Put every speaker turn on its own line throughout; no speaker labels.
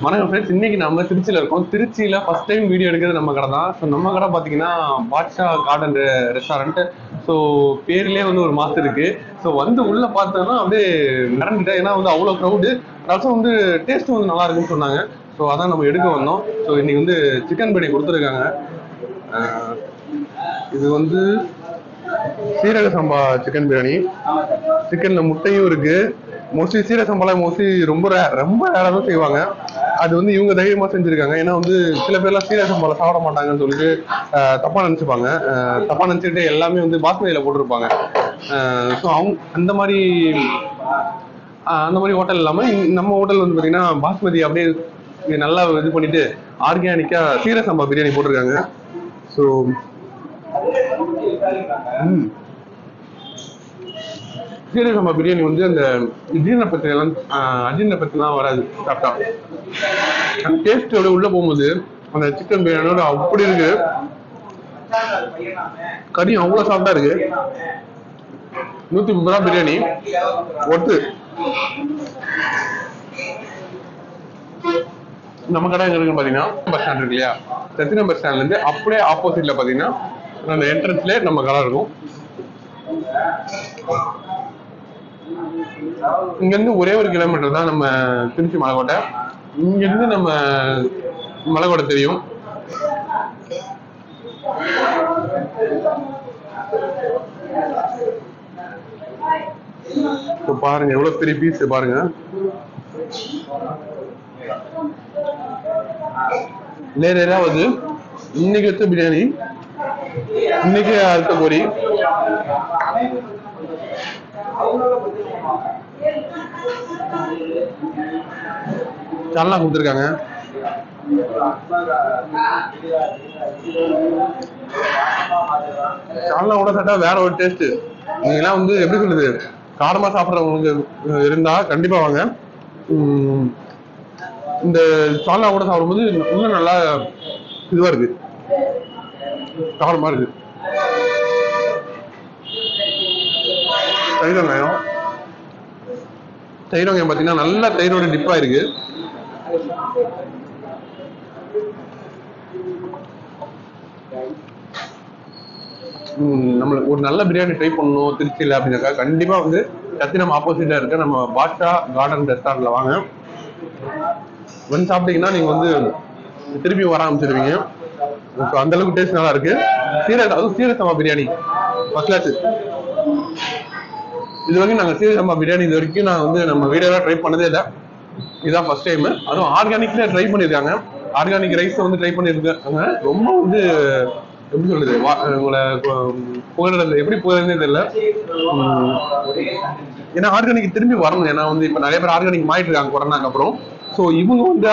வணக்கம் ஃப்ரெண்ட்ஸ், இன்னைக்கு நம்ம திருச்சியில் இருக்கோம். திருச்சியில் ஃபர்ஸ்ட் டைம் வீடியோ எடுக்கிறது நம்ம கடை தான். ஸோ நம்ம கடை பார்த்தீங்கன்னா பாட்ஷா கார்டன் ரெஸ்டாரண்ட். ஸோ பேர்லேயே வந்து ஒரு மாஸ்டர் இருக்கு. ஸோ வந்து உள்ள பார்த்தோன்னா அப்படியே நடந்துட்டேன். ஏன்னா வந்து அவ்வளோ க்ரௌடு, ரசம் வந்து டேஸ்ட்டும் வந்து நல்லா இருக்குன்னு சொன்னாங்க. ஸோ அதான் நம்ம எடுக்க வந்தோம். ஸோ இன்னைக்கு வந்து சிக்கன் பிரியாணி கொடுத்துருக்காங்க. இது வந்து சீரக சம்பா சிக்கன் பிரியாணி. சிக்கன்ல முட்டையும் இருக்கு. மோஸ்ட்லி சீரக சம்பாலாம் மோஸ்ட்லி ரொம்ப ரேராக தான் செய்வாங்க. அது வந்து இவங்க தைரியமா செஞ்சிருக்காங்க. ஏன்னா வந்து சில பேர்லாம் சீரக சம்பால சாப்பிட மாட்டாங்கன்னு சொல்லிட்டு தப்பா நினைச்சுப்பாங்க. தப்பா நினைச்சுட்டு எல்லாமே வந்து பாஸ்மதியில போட்டிருப்பாங்க. ஸோ அவங்க அந்த மாதிரி ஹோட்டல் இல்லாம நம்ம ஹோட்டல் வந்து பாத்தீங்கன்னா பாஸ்மதி அப்படியே நல்லா இது பண்ணிட்டு ஆர்கானிக்கா சீரக சம்பா பிரியாணி போட்டிருக்காங்க. ஸோ சீரக சம்பா பிரியாணி வந்து அந்த அஜீரண பிரச்சனைலாம் வராது சாப்பிட்டா. டேஸ்ட் உள்ள போகும்போது அந்த சிக்கன் பிரியாணியோட அப்படி இருக்கு. கறி அவ்வளவு சாப்பிட்டா இருக்கு. 130 ரூபா பிரியாணி ஒட்டு. நம்ம கடை எங்க இருக்குன்னு பாத்தீங்கன்னா பஸ் ஸ்டாண்ட் இருக்கு இல்லையா, சத்திரம் பஸ் ஸ்டாண்ட்ல இருந்து அப்படியே ஆப்போசிட்ல பாத்தீங்கன்னா அந்த என்ட்ரன்ஸ்ல நம்ம கடை இருக்கும். இங்க இருந்து ஒரே ஒரு கிலோமீட்டர் தான் நம்ம திருச்சி மலைக்கோட்டை. இங்க இருந்து நம்ம மலைக்கோட்டை தெரியும். பாருங்க எவ்வளவு பெரிய பீஸ் பாருங்க. லேயரா வந்து இன்னைக்கு வச்ச பிரியாணி இன்னைக்கு அறுத்த பொரி. சால்னா கொடுத்துருக்காங்க. சால்னா கூட சாப்பிட்டா வேற ஒரு டேஸ்ட். நீங்கெல்லாம் வந்து எப்படி சொல்லுது, காரமா சாப்பிட்றவங்களுக்கு இருந்தா கண்டிப்பா வாங்க. இந்த சால்னா கூட சாப்பிடும்போது இன்னும் நல்லா இதுவா இருக்கு, காரமா இருக்கு. தயிர் வெங்காயம் பார்த்தீங்கன்னா நல்லா தயிரோட டிப்பா இருக்கு. நம்மளுக்கு ஒரு நல்ல பிரியாணி ட்ரை பண்ணணும் திருச்சியில் அப்படின்னாக்கா கண்டிப்பா வந்து சத்திரம் ஆப்போசிட்ல இருக்க நம்ம பாட்ஷா கார்டன் ரெஸ்டாரண்ட்ல வாங்க. வந்து சாப்பிட்டீங்கன்னா நீங்க வந்து திருப்பி வர ஆரம்பிச்சிருவீங்க. அந்த அளவுக்கு டேஸ்ட் நல்லா இருக்கு. சீரக சம்பா பிரியாணி ஃபர்ஸ்ட் கிளாஸ். இது வரைக்கும் நாங்கள் சீரக சம்பா பிரியாணி இது வரைக்கும் நான் வந்து நம்ம வீடியோலாம் ட்ரை பண்ணதே இல்லை. இதுதான் ஃபர்ஸ்ட் டைம். அதுவும் ஆர்கானிக்ல ட்ரை பண்ணியிருக்காங்க. ஆர்கானிக் ரைஸ் வந்து ட்ரை பண்ணியிருக்காங்க. ரொம்ப வந்து எப்படி சொல்றது, உங்களை புகழ்றது எப்படி புகழ்றதே தெரியல. ஏன்னா ஆர்கானிக் திரும்பி வரணும். ஏன்னா வந்து இப்ப நிறைய பேர் ஆர்கானிக் மாறிட்டு இருக்காங்க கொரோனாக்கு அப்புறம். ஸோ இவங்க வந்து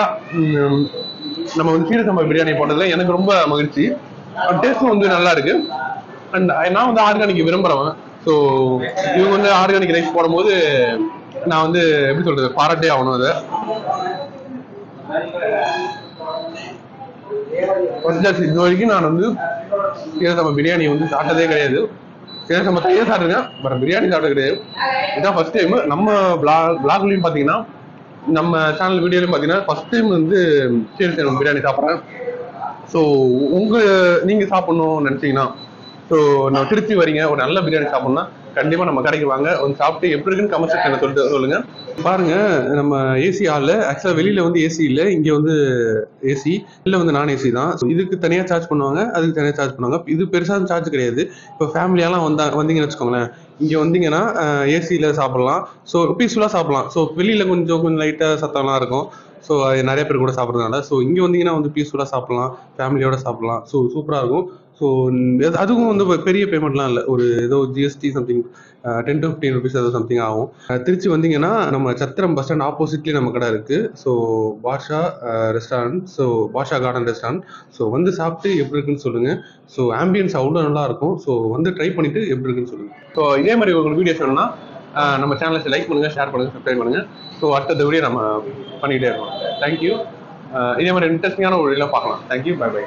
நம்ம வந்து சீரக சம்பா பிரியாணி போட்டதுல எனக்கு ரொம்ப மகிழ்ச்சி. டேஸ்டும் வந்து நல்லா இருக்கு. அண்ட் நான் வந்து ஆர்கானிக் விரும்புறவன். ஸோ இவங்க வந்து ஆர்கானிக் ரைஸ் போடும்போது நான் வந்து எப்படி சொல்றது, பாராட்டே ஆகணும். அதை இது வரைக்கும் நான் வந்து சீரக சம்பா பிரியாணி வந்து சாப்பிட்டதே கிடையாது. சீரக சம்பா தையே சாப்பிட்டுருக்கேன், பட் பிரியாணி சாப்பிட்டது கிடையாது. இதுதான் ஃபர்ஸ்ட் டைம். நம்ம பிளாக்லயும் பாத்தீங்கன்னா நம்ம சேனல் வீடியோலையும் பாத்தீங்கன்னா ஃபர்ஸ்ட் டைம் வந்து சீரக சம்பா பிரியாணி சாப்பிட்றேன். ஸோ நீங்க சாப்பிடணும்னு நினைச்சீங்கன்னா, ஸோ நான் திருச்சி வரீங்க, ஒரு நல்ல பிரியாணி சாப்பிடணும்னா கண்டிப்பா நம்ம கடைக்கு வாங்க. வந்து சாப்பிட்டு எப்படி இருக்குன்னு கமெண்ட் செக்ஷன்ல சொல்லுங்க. பாருங்க, நம்ம ஏசி ஹால்ல ஆக்சுவலா வெளியில வந்து ஏசி இல்லை, இங்க வந்து ஏசி இல்ல வந்து நான் ஏசி தான். இதுக்கு தனியா சார்ஜ் பண்ணுவாங்க, அதுக்கு தனியா சார்ஜ் பண்ணுவாங்க. இது பெருசா சார்ஜ் கிடையாது. இப்போ ஃபேமிலியெல்லாம் வந்தீங்கன்னு வச்சுக்கோங்களேன், இங்க வந்தீங்கன்னா ஏசியில சாப்பிடலாம். ஸோ பீஸ்ஃபுல்லா சாப்பிடலாம். ஸோ வெளியில கொஞ்சம் லைட்டா சத்தம்லாம் இருக்கும். ஸோ அது நிறைய பேர் கூட சாப்பிட்றதுனால ஸோ இங்கே வந்தீங்கன்னா வந்து பீஸ்ஃபுல்லாக சாப்பிடலாம், ஃபேமிலியோட சாப்பிடலாம். ஸோ சூப்பராக இருக்கும். ஸோ அதுவும் வந்து பெரிய பேமெண்ட்லாம் இல்லை. ஒரு ஏதோ ஜிஎஸ்டி சம்திங் 10 to 15 rupees ஏதோ சம்திங் ஆகும். திருச்சி வந்தீங்கன்னா நம்ம சத்திரம் பஸ் ஸ்டாண்ட் ஆப்போசிட்லேயே நம்ம கடை இருக்குது. So Basha restaurant, so Basha garden restaurant. So வந்து சாப்பிட்டு எப்படி இருக்குன்னு சொல்லுங்கள். ஸோ ஆம்பியன்ஸ் அவ்வளோ நல்லா இருக்கும். ஸோ வந்து ட்ரை பண்ணிவிட்டு எப்படி இருக்குன்னு சொல்லுங்கள். ஸோ இதே மாதிரி உங்களுக்கு வீடியோஸ் வேணும்னா நம்ம சேனலை லைக் பண்ணுங்கள், ஷேர் பண்ணுங்கள், சப்ஸ்கிரைப் பண்ணுங்கள். ஸோ அடுத்த வீடியோ நம்ம பண்ணிக்கிட்டே இருக்கோம். தேங்க்யூ. இதே மாதிரி இன்ட்ரெஸ்டிங்கான ஒரு வீடியோவில் பார்க்கலாம். தேங்க்யூ. Bye by.